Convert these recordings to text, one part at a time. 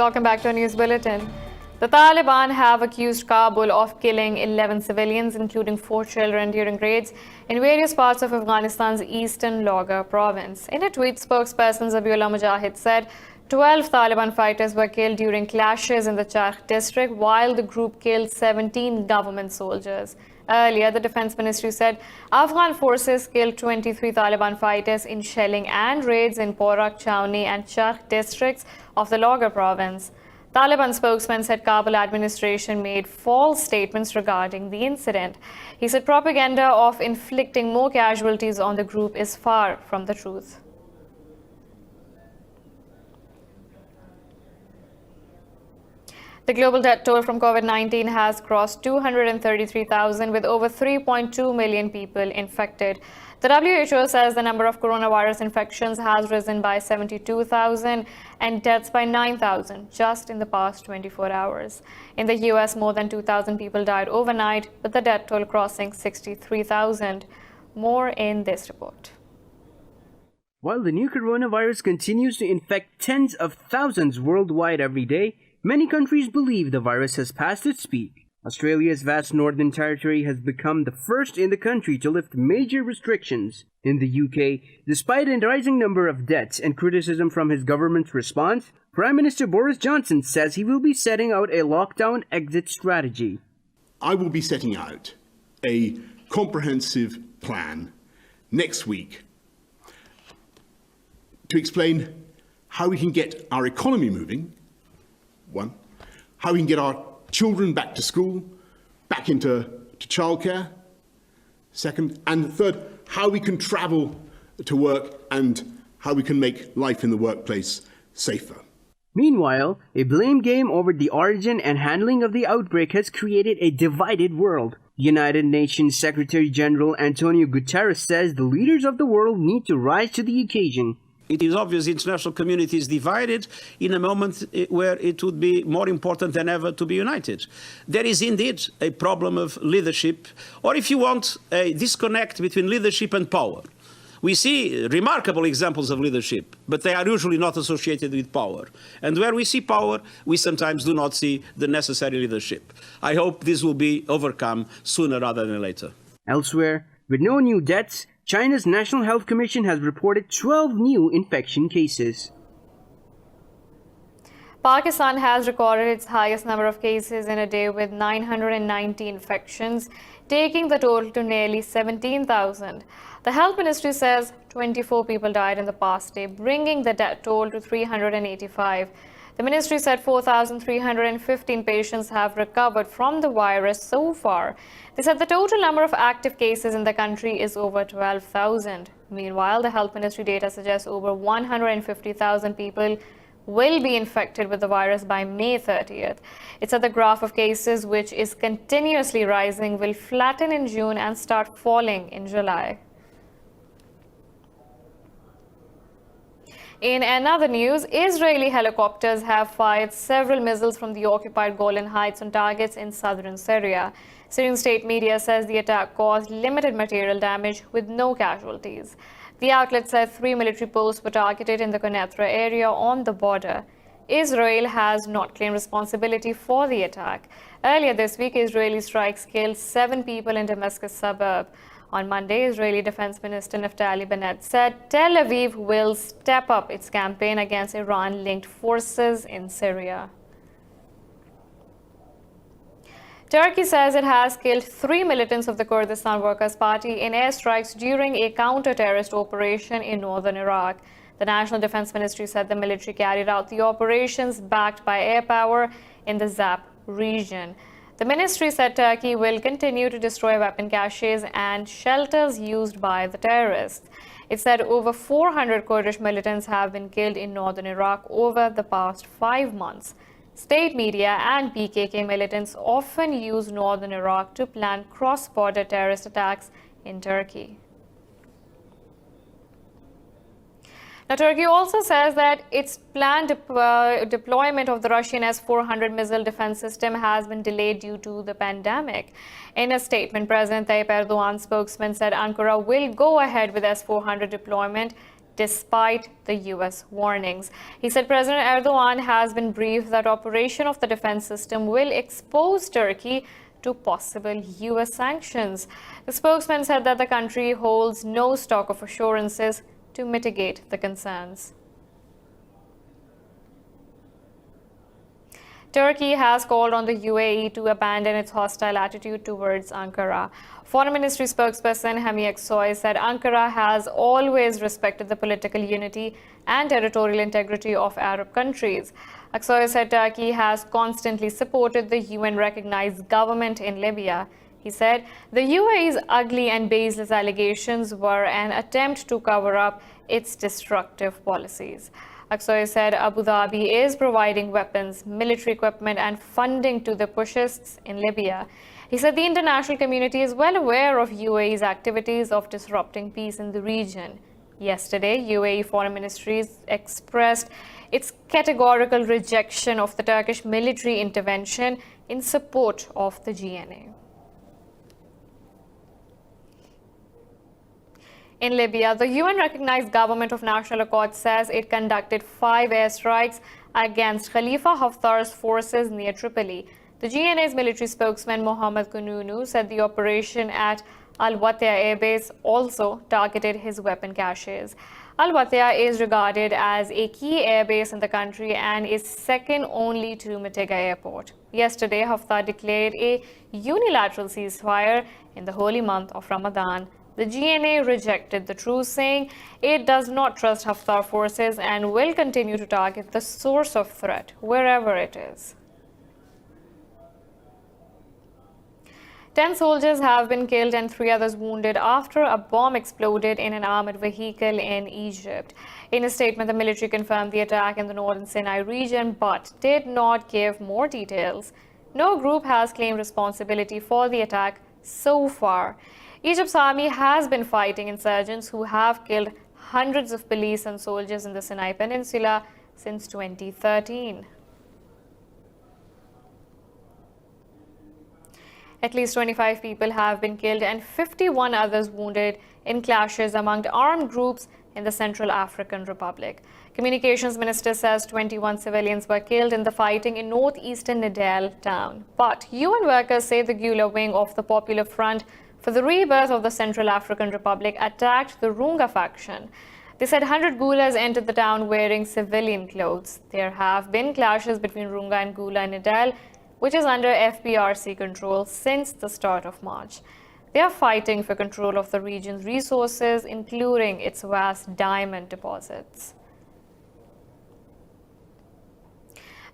Welcome back to our news bulletin. The Taliban have accused Kabul of killing 11 civilians, including 4 children, during raids in various parts of Afghanistan's eastern Logar province. In a tweet, spokesperson Zabiullah Mujahid said 12 Taliban fighters were killed during clashes in the Charkh district, while the group killed 17 government soldiers. Earlier, the Defense Ministry said Afghan forces killed 23 Taliban fighters in shelling and raids in Porak, Chowni and Charkh districts of the Logar province. Taliban spokesman said Kabul administration made false statements regarding the incident. He said propaganda of inflicting more casualties on the group is far from the truth. The global death toll from COVID-19 has crossed 233,000, with over 3.2 million people infected. The WHO says the number of coronavirus infections has risen by 72,000 and deaths by 9,000 just in the past 24 hours. In the US, more than 2,000 people died overnight, with the death toll crossing 63,000. More in this report. While the new coronavirus continues to infect tens of thousands worldwide every day, many countries believe the virus has passed its peak. Australia's vast Northern Territory has become the first in the country to lift major restrictions. In the UK, despite a rising number of deaths and criticism from his government's response, Prime Minister Boris Johnson says he will be setting out a lockdown exit strategy. I will be setting out a comprehensive plan next week to explain how we can get our economy moving, one, how we can get our children back to school, back into childcare, second, and third, how we can travel to work and how we can make life in the workplace safer. Meanwhile, a blame game over the origin and handling of the outbreak has created a divided world. United Nations Secretary General Antonio Guterres says the leaders of the world need to rise to the occasion. It is obvious the international community is divided in a moment where it would be more important than ever to be united. There is indeed a problem of leadership, or if you want, a disconnect between leadership and power. We see remarkable examples of leadership, but they are usually not associated with power. And where we see power, we sometimes do not see the necessary leadership. I hope this will be overcome sooner rather than later. Elsewhere, with no new deaths, China's National Health Commission has reported 12 new infection cases. Pakistan has recorded its highest number of cases in a day with 990 infections, taking the total to nearly 17,000. The Health Ministry says 24 people died in the past day, bringing the death toll to 385. The ministry said 4,315 patients have recovered from the virus so far. They said the total number of active cases in the country is over 12,000. Meanwhile, the health ministry data suggests over 150,000 people will be infected with the virus by May 30th. It said the graph of cases, which is continuously rising, will flatten in June and start falling in July. In another news, Israeli helicopters have fired several missiles from the occupied Golan Heights on targets in southern Syria. Syrian state media says the attack caused limited material damage with no casualties. The outlet said 3 military posts were targeted in the Konetra area on the border. Israel has not claimed responsibility for the attack. Earlier this week, Israeli strikes killed 7 people in Damascus suburb. On Monday, Israeli Defense Minister Naftali Bennett said Tel Aviv will step up its campaign against Iran-linked forces in Syria. Turkey says it has killed 3 militants of the Kurdistan Workers' Party in airstrikes during a counter-terrorist operation in northern Iraq. The National Defense Ministry said the military carried out the operations backed by air power in the Zap region. The ministry said Turkey will continue to destroy weapon caches and shelters used by the terrorists. It said over 400 Kurdish militants have been killed in northern Iraq over the past 5 months. State media and PKK militants often use northern Iraq to plan cross-border terrorist attacks in Turkey. Now, Turkey also says that its planned deployment of the Russian S-400 missile defense system has been delayed due to the pandemic. In a statement, President Tayyip Erdogan's spokesman said Ankara will go ahead with S-400 deployment despite the US warnings. He said President Erdogan has been briefed that operation of the defense system will expose Turkey to possible US sanctions. The spokesman said that the country holds no stock of assurances to mitigate the concerns. Turkey has called on the UAE to abandon its hostile attitude towards Ankara. Foreign Ministry spokesperson Hami Aksoy said Ankara has always respected the political unity and territorial integrity of Arab countries. Aksoy said Turkey has constantly supported the UN-recognized government in Libya. He said the UAE's ugly and baseless allegations were an attempt to cover up its destructive policies. Aksoy said Abu Dhabi is providing weapons, military equipment and funding to the Pushists in Libya. He said the international community is well aware of UAE's activities of disrupting peace in the region. Yesterday, UAE Foreign Ministry expressed its categorical rejection of the Turkish military intervention in support of the GNA. In Libya, the UN-recognized Government of National Accord says it conducted 5 airstrikes against Khalifa Haftar's forces near Tripoli. The GNA's military spokesman Mohammed Kununu said the operation at Al-Watia Air Base also targeted his weapon caches. Al-Watia is regarded as a key airbase in the country and is second only to Mitiga Airport. Yesterday, Haftar declared a unilateral ceasefire in the holy month of Ramadan. The GNA rejected the truce, saying it does not trust Haftar forces and will continue to target the source of threat, wherever it is. 10 soldiers have been killed and 3 others wounded after a bomb exploded in an armored vehicle in Egypt. In a statement, the military confirmed the attack in the northern Sinai region, but did not give more details. No group has claimed responsibility for the attack so far. Egypt's army has been fighting insurgents who have killed hundreds of police and soldiers in the Sinai Peninsula since 2013. At least 25 people have been killed and 51 others wounded in clashes among armed groups in the Central African Republic. Communications Minister says 21 civilians were killed in the fighting in northeastern Nidal town. But UN workers say the Gula wing of the Popular Front for the Rebirth of the Central African Republic attacked the Runga faction. They said 100 Gulas entered the town wearing civilian clothes. There have been clashes between Runga and Gula in Nidal, which is under FPRC control since the start of March. They are fighting for control of the region's resources, including its vast diamond deposits.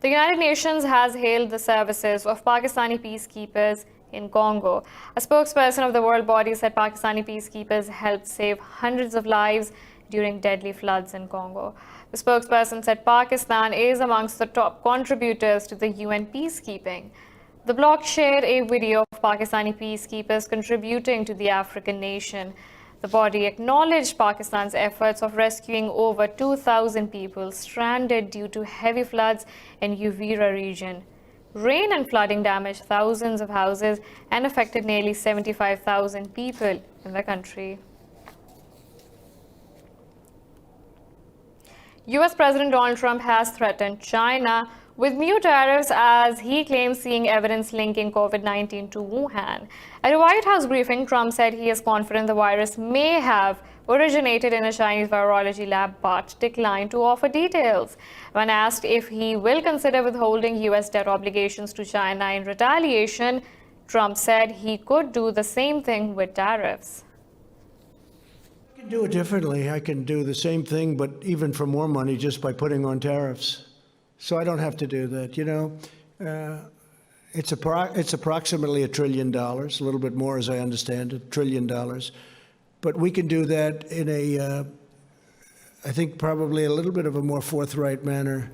The United Nations has hailed the services of Pakistani peacekeepers in Congo. A spokesperson of the world body said Pakistani peacekeepers helped save hundreds of lives during deadly floods in Congo. The spokesperson said Pakistan is amongst the top contributors to the UN peacekeeping. The blog shared a video of Pakistani peacekeepers contributing to the African nation. The body acknowledged Pakistan's efforts of rescuing over 2,000 people stranded due to heavy floods in Uvira region. Rain and flooding damaged thousands of houses and affected nearly 75,000 people in the country. US President Donald Trump has threatened China with new tariffs as he claims seeing evidence linking COVID-19 to Wuhan. At a White House briefing, Trump said he is confident the virus may have originated in a Chinese virology lab but declined to offer details. When asked if he will consider withholding US debt obligations to China in retaliation, Trump said he could do the same thing with tariffs. I can do it differently. I can do the same thing, but even for more money just by putting on tariffs. So I don't have to do that. You know, it's approximately $1 trillion, a little bit more as I understand it, $1 trillion. But we can do that in a, I think, probably a little bit of a more forthright manner.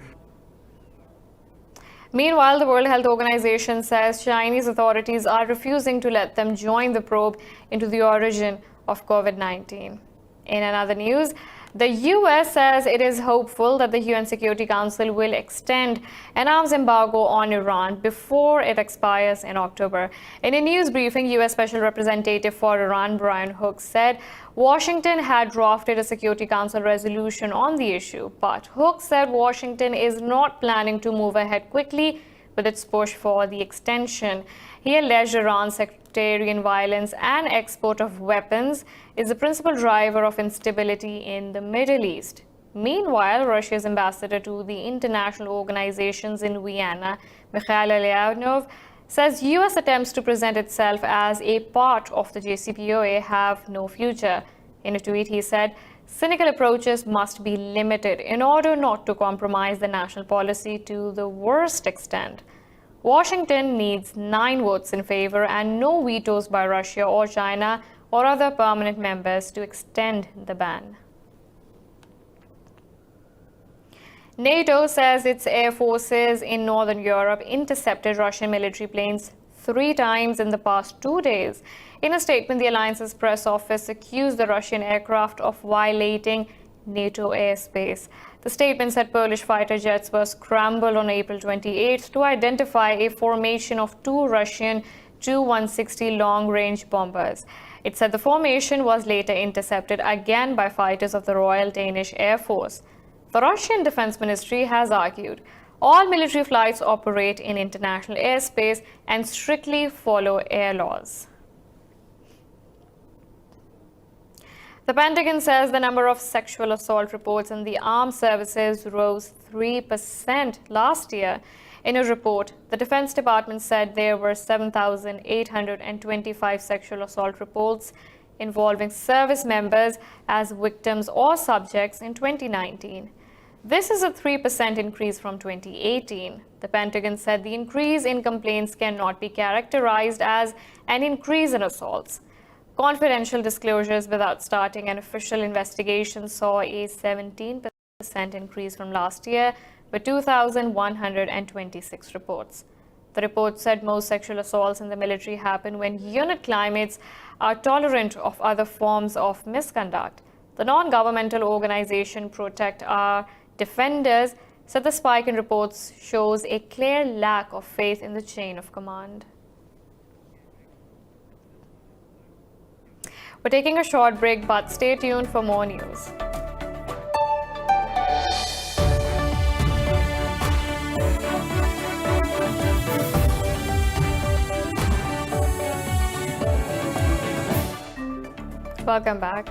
Meanwhile, the World Health Organization says Chinese authorities are refusing to let them join the probe into the origin of COVID-19. In another news, The US says it is hopeful that the UN Security Council will extend an arms embargo on Iran before it expires in October. In a news briefing, US Special Representative for Iran, Brian Hook, said Washington had drafted a Security Council resolution on the issue. But Hook said Washington is not planning to move ahead quickly with its push for the extension. He alleged Iran's sectarian violence and export of weapons is the principal driver of instability in the Middle East. Meanwhile, Russia's ambassador to the international organizations in Vienna, Mikhail Alyanov, says U.S. attempts to present itself as a part of the JCPOA have no future. In a tweet, he said, cynical approaches must be limited in order not to compromise the national policy to the worst extent. Washington needs 9 votes in favor and no vetoes by Russia or China or other permanent members to extend the ban. NATO says its air forces in Northern Europe intercepted Russian military planes 3 times in the past 2 days. In a statement, the alliance's press office accused the Russian aircraft of violating NATO airspace. The statement said Polish fighter jets were scrambled on April 28th to identify a formation of 2 Russian Tu-160 long-range bombers. It said the formation was later intercepted again by fighters of the Royal Danish Air Force. The Russian Defense Ministry has argued all military flights operate in international airspace and strictly follow air laws. The Pentagon says the number of sexual assault reports in the armed services rose 3% last year. In a report, the Defense Department said there were 7,825 sexual assault reports involving service members as victims or subjects in 2019. This is a 3% increase from 2018. The Pentagon said the increase in complaints cannot be characterized as an increase in assaults. Confidential disclosures without starting an official investigation saw a 17% increase from last year, with 2,126 reports. The report said most sexual assaults in the military happen when unit climates are tolerant of other forms of misconduct. The non-governmental organization Protect Our Defenders said the spike in reports shows a clear lack of faith in the chain of command. We're taking a short break, but stay tuned for more news. Welcome back.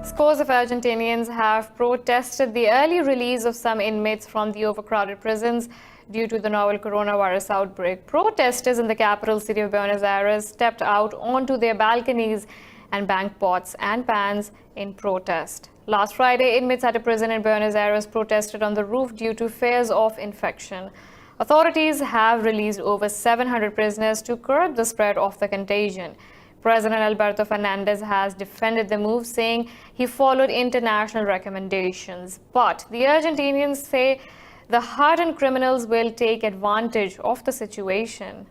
Scores of Argentinians have protested the early release of some inmates from the overcrowded prisons due to the novel coronavirus outbreak. Protesters in the capital city of Buenos Aires stepped out onto their balconies and banged pots and pans in protest. Last Friday, inmates at a prison in Buenos Aires protested on the roof due to fears of infection. Authorities have released over 700 prisoners to curb the spread of the contagion. President Alberto Fernandez has defended the move, saying he followed international recommendations. But the Argentinians say the hardened criminals will take advantage of the situation.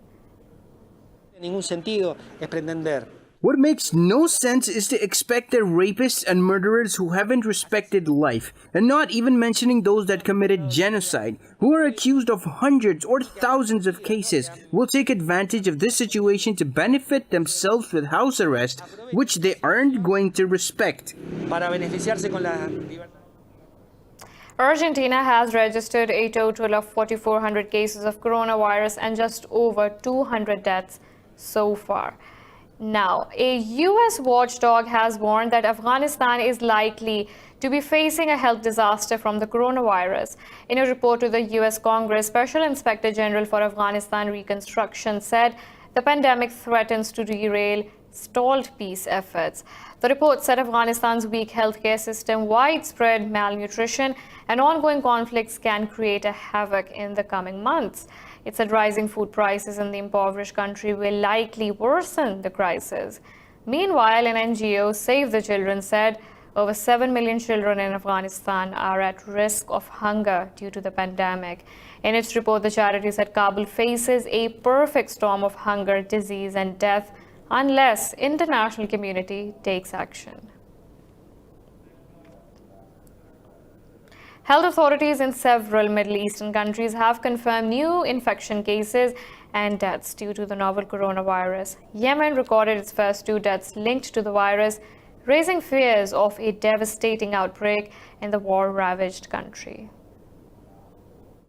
What makes no sense is to expect that rapists and murderers who haven't respected life, and not even mentioning those that committed genocide, who are accused of hundreds or thousands of cases, will take advantage of this situation to benefit themselves with house arrest, which they aren't going to respect. Argentina has registered a total of 4,400 cases of coronavirus and just over 200 deaths so far. Now, a U.S. watchdog has warned that Afghanistan is likely to be facing a health disaster from the coronavirus. In a report to the U.S. Congress, Special Inspector General for Afghanistan Reconstruction said the pandemic threatens to derail stalled peace efforts. The report said Afghanistan's weak healthcare system, widespread malnutrition, and ongoing conflicts can create a havoc in the coming months. It said rising food prices in the impoverished country will likely worsen the crisis. Meanwhile, an NGO, Save the Children, said over 7 million children in Afghanistan are at risk of hunger due to the pandemic. In its report, the charity said Kabul faces a perfect storm of hunger, disease, and death unless international community takes action. Health authorities in several Middle Eastern countries have confirmed new infection cases and deaths due to the novel coronavirus. Yemen recorded its first 2 deaths linked to the virus, raising fears of a devastating outbreak in the war-ravaged country.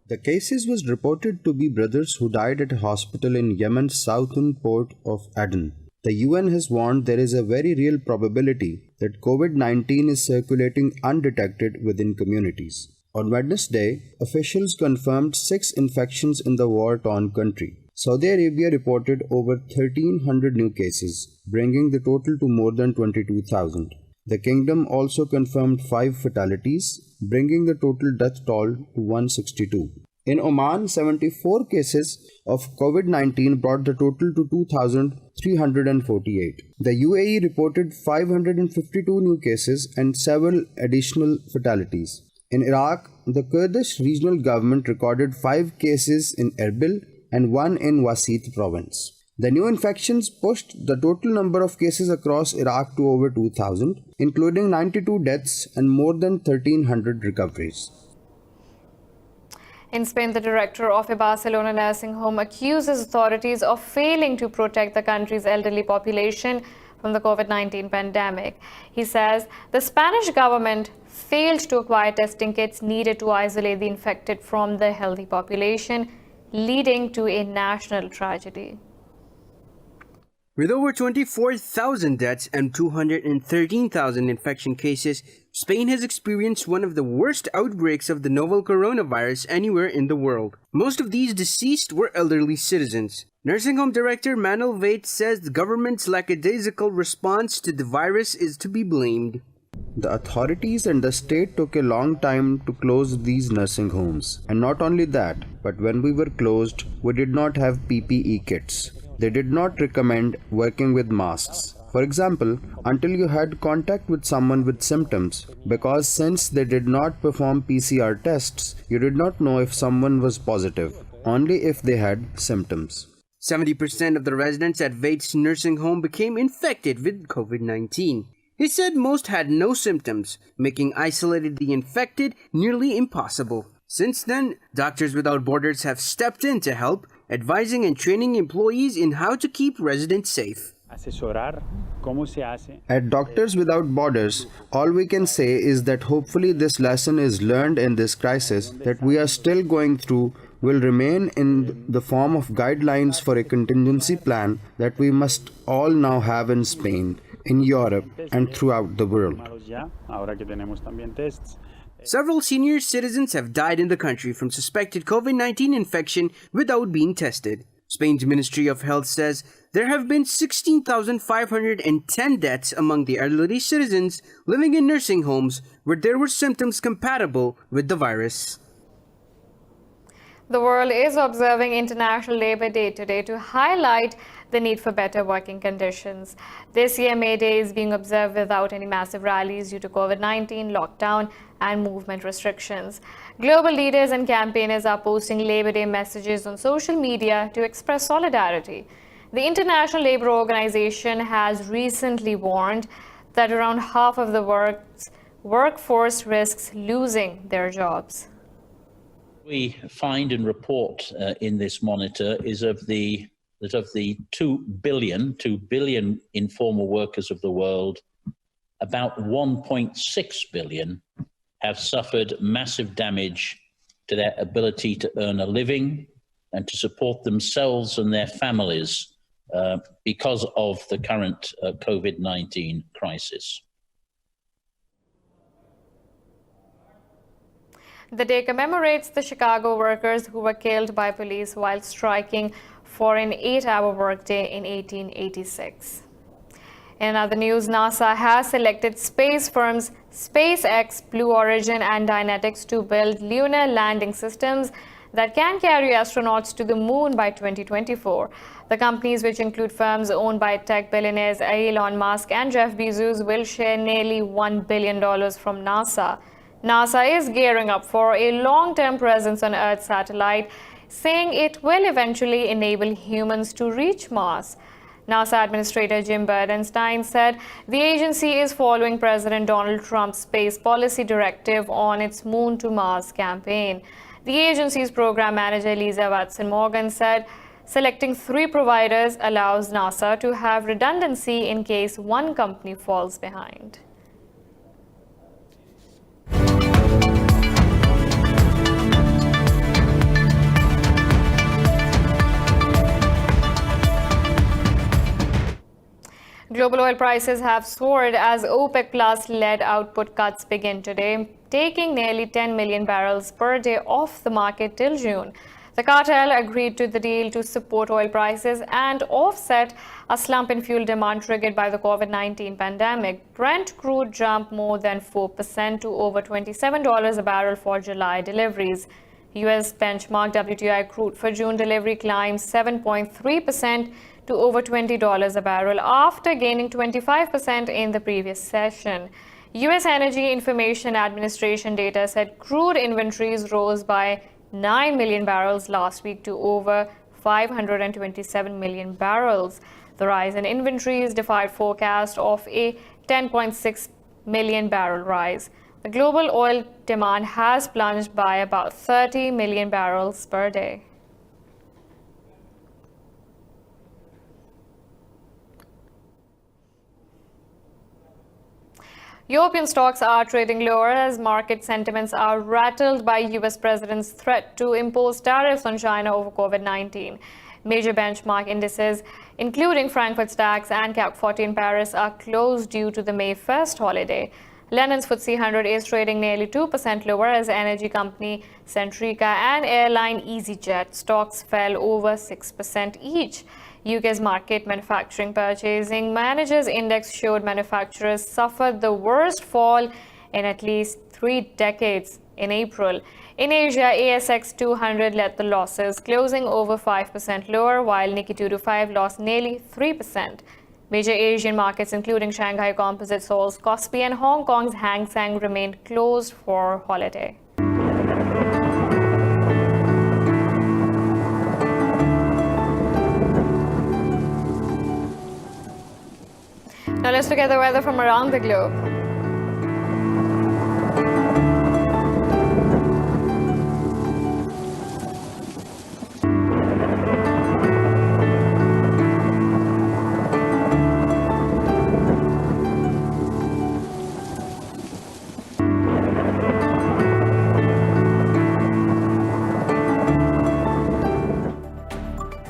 The cases was reported to be brothers who died at a hospital in Yemen's southern port of Aden. The UN has warned there is a very real probability that COVID-19 is circulating undetected within communities. On Wednesday, officials confirmed 6 infections in the war-torn country. Saudi Arabia reported over 1,300 new cases, bringing the total to more than 22,000. The kingdom also confirmed 5 fatalities, bringing the total death toll to 162. In Oman, 74 cases of COVID-19 brought the total to 2,348. The UAE reported 552 new cases and several additional fatalities. In Iraq, the Kurdish regional government recorded 5 cases in Erbil and 1 in Wasit province. The new infections pushed the total number of cases across Iraq to over 2,000, including 92 deaths and more than 1,300 recoveries. In Spain, the director of a Barcelona nursing home accuses authorities of failing to protect the country's elderly population from the COVID-19 pandemic. He says the Spanish government failed to acquire testing kits needed to isolate the infected from the healthy population, leading to a national tragedy. With over 24,000 deaths and 213,000 infection cases, Spain has experienced one of the worst outbreaks of the novel coronavirus anywhere in the world. Most of these deceased were elderly citizens. Nursing home director Manuel Veit says the government's lackadaisical response to the virus is to be blamed. The authorities and the state took a long time to close these nursing homes. And not only that, but when we were closed, we did not have PPE kits. They did not recommend working with masks. For example, until you had contact with someone with symptoms, because since they did not perform PCR tests, you did not know if someone was positive, only if they had symptoms. 70% of the residents at Veit's nursing home became infected with COVID-19. He said most had no symptoms, making isolating the infected nearly impossible. Since then, Doctors Without Borders have stepped in to help, advising and training employees in how to keep residents safe. At Doctors Without Borders, all we can say is that hopefully this lesson is learned in this crisis that we are still going through will remain in the form of guidelines for a contingency plan that we must all now have in Spain, in Europe, and throughout the world. Several senior citizens have died in the country from suspected COVID-19 infection without being tested. Spain's Ministry of Health says there have been 16,510 deaths among the elderly citizens living in nursing homes where there were symptoms compatible with the virus. The world is observing International Labour Day today to highlight the need for better working conditions. This year, May Day is being observed without any massive rallies due to COVID-19, lockdown, and movement restrictions. Global leaders and campaigners are posting Labour Day messages on social media to express solidarity. The International Labour Organization has recently warned that around half of the workforce risks losing their jobs. We find and report in this monitor is that of the 2 billion informal workers of the world, about 1.6 billion have suffered massive damage to their ability to earn a living and to support themselves and their families because of the current COVID-19 crisis. The day commemorates the Chicago workers who were killed by police while striking for an 8-hour workday in 1886. In other news, NASA has selected space firms SpaceX, Blue Origin, and Dynetics to build lunar landing systems that can carry astronauts to the moon by 2024. The companies, which include firms owned by tech billionaires Elon Musk and Jeff Bezos, will share nearly $1 billion from NASA. NASA is gearing up for a long-term presence on Earth's satellite, saying it will eventually enable humans to reach Mars. NASA Administrator Jim Burdenstein said the agency is following President Donald Trump's space policy directive on its Moon to Mars campaign. The agency's program manager, Lisa Watson-Morgan, said selecting 3 providers allows NASA to have redundancy in case one company falls behind. Global oil prices have soared as OPEC Plus led output cuts begin today, taking nearly 10 million barrels per day off the market till June. The cartel agreed to the deal to support oil prices and offset a slump in fuel demand triggered by the COVID-19 pandemic. Brent crude jumped more than 4% to over $27 a barrel for July deliveries. U.S. benchmark WTI crude for June delivery climbed 7.3% to over $20 a barrel after gaining 25% in the previous session. U.S. Energy Information Administration data said crude inventories rose by 9 million barrels last week to over 527 million barrels. The rise in inventories defied forecast of a 10.6 million barrel rise. The global oil demand has plunged by about 30 million barrels per day. European stocks are trading lower as market sentiments are rattled by U.S. President's threat to impose tariffs on China over COVID-19. Major benchmark indices, including Frankfurt DAX and CAC 40 in Paris, are closed due to the May 1st holiday. London's FTSE 100 is trading nearly 2% lower as energy company Centrica and airline EasyJet stocks fell over 6% each. UK's market manufacturing purchasing managers index showed manufacturers suffered the worst fall in at least 3 decades in April. In Asia, ASX 200 led the losses, closing over 5% lower, while Nikkei 225 lost nearly 3%. Major Asian markets, including Shanghai Composite, Seoul's Kospi and Hong Kong's Hang Seng, remained closed for holiday. Now let's look at the weather from around the globe.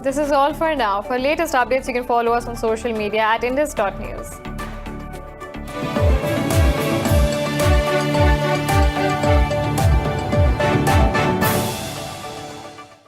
This is all for now. For latest updates, you can follow us on social media at indus.news.